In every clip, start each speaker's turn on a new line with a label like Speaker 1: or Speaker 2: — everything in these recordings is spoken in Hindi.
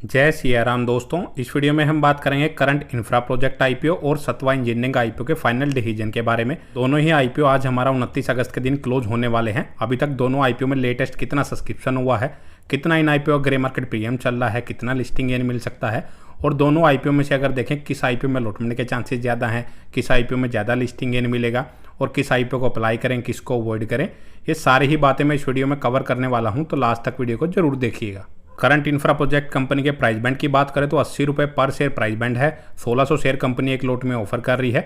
Speaker 1: जय सिया राम दोस्तों। इस वीडियो में हम बात करेंगे करंट इंफ्रा प्रोजेक्ट आईपीओ और सत्वा इंजीनियरिंग आईपीओ के फाइनल डिसीजन के बारे में। दोनों ही आईपीओ आज हमारा 29 अगस्त के दिन क्लोज होने वाले हैं। अभी तक दोनों आईपीओ में लेटेस्ट कितना सब्सक्रिप्शन हुआ है, कितना इन आईपीओ ग्रे मार्केट प्रीमियम चल रहा है, कितना लिस्टिंग गेन मिल सकता है, और दोनों आईपीओ में से अगर देखें किस आईपीओ में अलॉटमेंट के चांसेस ज़्यादा हैं, किस आईपीओ में ज़्यादा लिस्टिंग गेन मिलेगा और किस आईपीओ को अप्लाई करें, किसको अवॉइड करें, ये सारी ही बातें मैं इस वीडियो में कवर करने वाला हूँ। तो लास्ट तक वीडियो को जरूर देखिएगा। करंट इंफ्रा प्रोजेक्ट कंपनी के प्राइस बैंड की बात करें तो 80 रुपये पर शेयर प्राइस बैंड है। 1600 शेयर कंपनी एक लोट में ऑफर कर रही है।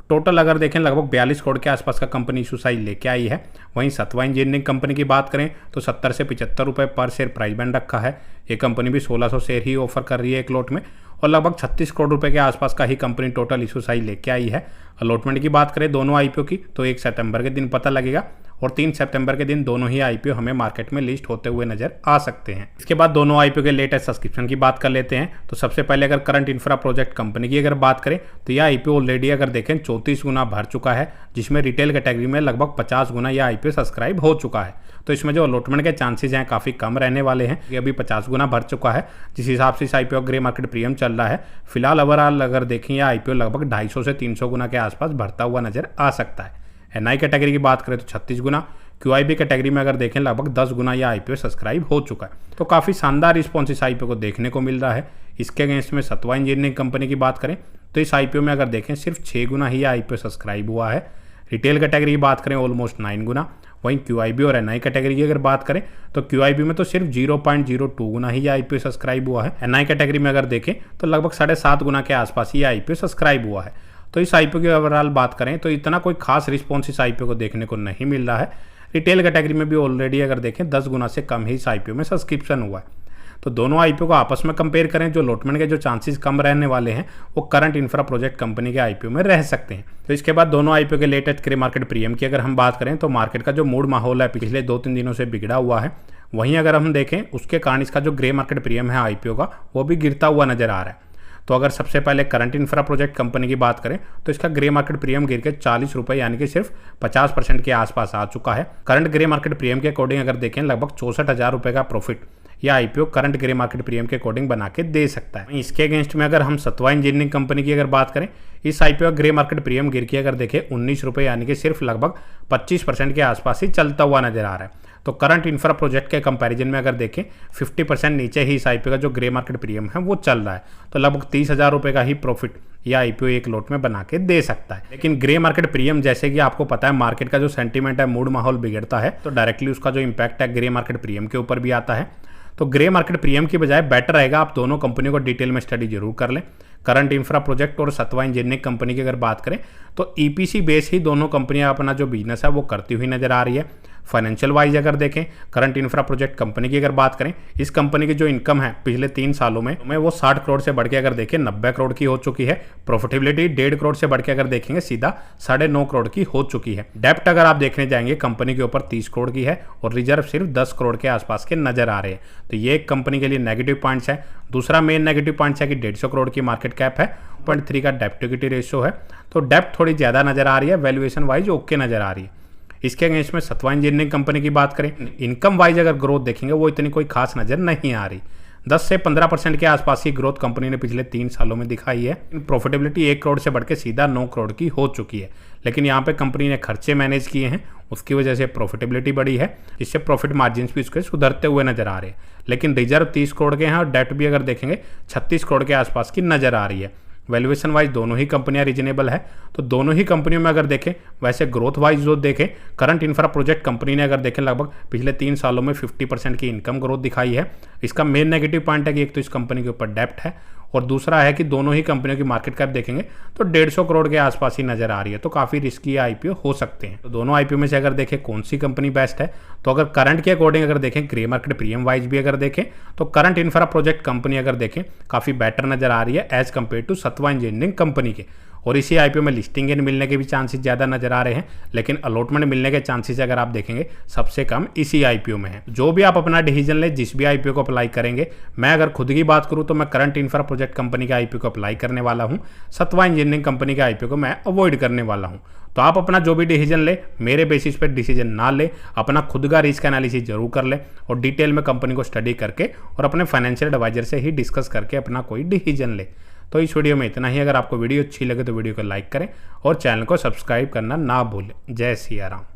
Speaker 1: टोटल अगर देखें लगभग 42 करोड़ के आसपास का कंपनी इशू साइज लेके आई है। वहीं सत्वा इंजीनियरिंग कंपनी की बात करें तो 70 से 75 रुपये पर शेयर प्राइस बैंड रखा है। ये कंपनी भी 1600 शेयर ही ऑफर कर रही है एक लोट में, और लगभग 36 करोड़ रुपए के आसपास का ही कंपनी टोटल इशू साइज लेके आई है। अलॉटमेंट की बात करें दोनों आईपीओ की तो 1 सितंबर के दिन पता लगेगा और 3 सितंबर के दिन दोनों ही आईपीओ हमें मार्केट में लिस्ट होते हुए नजर आ सकते हैं। इसके बाद दोनों आईपीओ के लेटेस्ट सब्सक्रिप्शन की बात कर लेते हैं। तो सबसे पहले अगर करंट इंफ्रा प्रोजेक्ट कंपनी की अगर बात करें तो यह आईपीओ ऑलरेडी अगर देखें 34 गुना भर चुका है, जिसमें रिटेल कैटेगरी में लगभग 50 गुना यह आईपीओ सब्सक्राइब हो चुका है। तो इसमें जो अलॉटमेंट के चांसेस हैं काफ़ी कम रहने वाले हैं। ये अभी 50 गुना भर चुका है, जिस हिसाब से इस आईपीओ ग्रे मार्केट प्रीमियम चल रहा है। फिलहाल ओवरऑल अगर देखें यह आईपीओ लगभग 250 से 300 गुना के आसपास भरता हुआ नजर आ सकता है। एनआई कैटेगरी की बात करें तो 36 गुना, क्यूआईबी कैटेगरी में अगर देखें लगभग 10 गुना यह आईपीओ सब्सक्राइब हो चुका है। तो काफ़ी शानदार रिस्पॉन्स इस आईपीओ को देखने को मिल रहा है। इसके अगेंस्ट में सत्वा इंजीनियरिंग कंपनी की बात करें तो इस आईपीओ में अगर देखें सिर्फ 6 गुना ही आईपीओ सब्सक्राइब हुआ है। रिटेल कैटेगरी की बात करें ऑलमोस्ट 9 गुना। वहीं क्यूआईबी और एनआई कैटेगरी की अगर बात करें तो क्यूआईबी में तो सिर्फ 0.02 गुना ही आईपीओ सब्सक्राइब हुआ है। एनआई कैटेगरी में अगर देखें तो लगभग 7.5 गुना के आसपास ही आईपीओ सब्सक्राइब हुआ है। तो इस आईपीओ की ओवरऑल बात करें तो इतना कोई खास रिस्पॉन्स इस आईपीओ को देखने को नहीं मिल रहा है। रिटेल कैटेगरी में भी ऑलरेडी अगर देखें 10 गुना से कम ही इस आईपीओ में सब्सक्रिप्शन हुआ है। तो दोनों आईपीओ को आपस में कंपेयर करें, जो अलॉटमेंट के जो चांसेस कम रहने वाले हैं वो करंट इंफ्रा प्रोजेक्ट कंपनी के आईपीओ में रह सकते हैं। तो इसके बाद दोनों आईपीओ के लेटेस्ट ग्रे मार्केट प्रीमियम की अगर हम बात करें तो मार्केट का जो मूड माहौल है पिछले 2-3 दिनों से बिगड़ा हुआ है। वहीं अगर हम देखें उसके कारण इसका जो ग्रे मार्केट प्रीमियम है आईपीओ का वो भी गिरता हुआ नजर आ रहा है। तो अगर सबसे पहले करंट इंफ्रा प्रोजेक्ट कंपनी की बात करें तो इसका ग्रे मार्केट प्रीमियम गिर के 40 रुपये यानी कि सिर्फ 50% के आसपास आ चुका है। करंट ग्रे मार्केट प्रीमियम के अकॉर्डिंग अगर देखें लगभग 64,000 रुपये का प्रॉफिट यह IPO current grey market premium के अकॉर्डिंग बना के दे सकता है। इसके अगेंस्ट में अगर हम सत्वा इंजीनियरिंग कंपनी की अगर बात करें, इस आईपीओ ग्रे मार्केट प्रीमियम गिर के अगर देखें 19 रुपये यानी कि सिर्फ लगभग 25% के आसपास ही चलता हुआ नजर आ रहा है। तो करंट इंफ्रा प्रोजेक्ट के कंपैरिजन में अगर देखें 50% नीचे ही इस आईपीओ का जो ग्रे मार्केट प्रीमियम है वो चल रहा है। तो लगभग 30,000 रुपये का ही प्रॉफिट यह आईपीओ एक लोट में बना के दे सकता है। लेकिन ग्रे मार्केट प्रीमियम जैसे कि आपको पता है मार्केट का जो सेंटीमेंट है, मूड माहौल बिगड़ता है तो डायरेक्टली उसका जो इम्पैक्ट है ग्रे मार्केट प्रीमियम के ऊपर भी आता है। तो ग्रे मार्केट प्रीमियम की बजाय बेटर रहेगा आप दोनों कंपनियों को डिटेल में स्टडी जरूर कर लें। करंट इंफ्रा प्रोजेक्ट और सत्वा इंजीनियरिंग कंपनी की अगर बात करें तो ईपीसी बेस ही दोनों कंपनियां अपना जो बिजनेस है वो करती हुई नजर आ रही है। फाइनेंशियल वाइज अगर देखें करंट इंफ्रा प्रोजेक्ट कंपनी की अगर बात करें, इस कंपनी की जो इनकम है पिछले 3 सालों में वो 60 करोड़ से बढ़ के अगर देखें 90 करोड़ की हो चुकी है। प्रॉफिटेबिलिटी 1.5 करोड़ से बढ़ के अगर देखेंगे सीधा 9.5 करोड़ की हो चुकी है। डेप्ट अगर आप देखने जाएंगे कंपनी के ऊपर 30 करोड़ की है और रिजर्व सिर्फ 10 करोड़ के आसपास के नजर आ रहे हैं। तो ये एक कंपनी के लिए नेगेटिव पॉइंट्स है। दूसरा मेन नेगेटिव पॉइंट्स है कि 150 करोड़ की मार्केट कैप है, 0.3 का डेप्ट इक्विटी रेशियो है। तो डेप्ट थोड़ी ज्यादा नजर आ रही है, वैल्यूएशन वाइज ओके नजर आ रही है। इसके अगेंस्ट में सत्वा इंजीनियरिंग कंपनी की बात करें, इनकम वाइज अगर ग्रोथ देखेंगे वो इतनी कोई खास नजर नहीं आ रही। 10 से 15% के आसपास की ग्रोथ कंपनी ने पिछले 3 सालों में दिखाई है। प्रॉफिटेबिलिटी 1 करोड़ से बढ़ के सीधा 9 करोड़ की हो चुकी है। लेकिन यहाँ पे कंपनी ने खर्चे मैनेज किए हैं, उसकी वजह से प्रॉफिटेबिलिटी बढ़ी है, इससे प्रॉफिट मार्जिन भी उसके सुधरते हुए नजर आ रहे हैं। लेकिन रिजर्व 30 करोड़ के हैं और डेट भी अगर देखेंगे 36 करोड़ के आसपास की नजर आ रही है। वैल्यूएशन वाइज दोनों ही कंपनियां रीजनेबल है। तो दोनों ही कंपनियों में अगर देखें वैसे ग्रोथ वाइज जो देखें करंट इंफ्रा प्रोजेक्ट कंपनी ने अगर देखें लगभग पिछले 3 सालों में 50% की इनकम ग्रोथ दिखाई है। इसका मेन नेगेटिव पॉइंट है कि एक तो इस कंपनी के ऊपर डेप्ट है और दूसरा है कि दोनों ही कंपनियों की मार्केट कैप देखेंगे तो 150 करोड़ के आसपास ही नजर आ रही है। तो काफी रिस्की आईपीओ हो सकते हैं। तो दोनों आईपीओ में से अगर देखें कौन सी कंपनी बेस्ट है, तो अगर करंट के अकॉर्डिंग अगर देखें ग्रे मार्केट प्रीमियम वाइज भी अगर देखें तो करंट इंफ्रा प्रोजेक्ट कंपनी अगर देखें काफी बेटर नजर आ रही है as compare to Satva engineering company के। और इसी आईपीओ में लिस्टिंग गेन मिलने के भी चांसेस ज़्यादा नजर आ रहे हैं, लेकिन अलॉटमेंट मिलने के चांसेस अगर आप देखेंगे सबसे कम इसी आईपीओ में है। जो भी आप अपना डिसीजन ले, जिस भी आईपीओ को अप्लाई करेंगे, मैं अगर खुद की बात करूँ तो मैं करंट इंफ्रा प्रोजेक्ट कंपनी के आईपीओ को अप्लाई करने वाला हूँ, सत्वा इंजीनियरिंग कंपनी के आईपीओ को मैं अवॉइड करने वाला हूँ। तो आप अपना जो भी डिसीजन ले, मेरे बेसिस पे डिसीजन ना ले, अपना खुद का रिस्क एनालिसिस जरूर कर ले और डिटेल में कंपनी को स्टडी करके और अपने फाइनेंशियल एडवाइजर से ही डिस्कस करके अपना कोई डिसीजन ले। तो इस वीडियो में इतना ही। अगर आपको वीडियो अच्छी लगे तो वीडियो को लाइक करें और चैनल को सब्सक्राइब करना ना भूलें। जय सिया राम।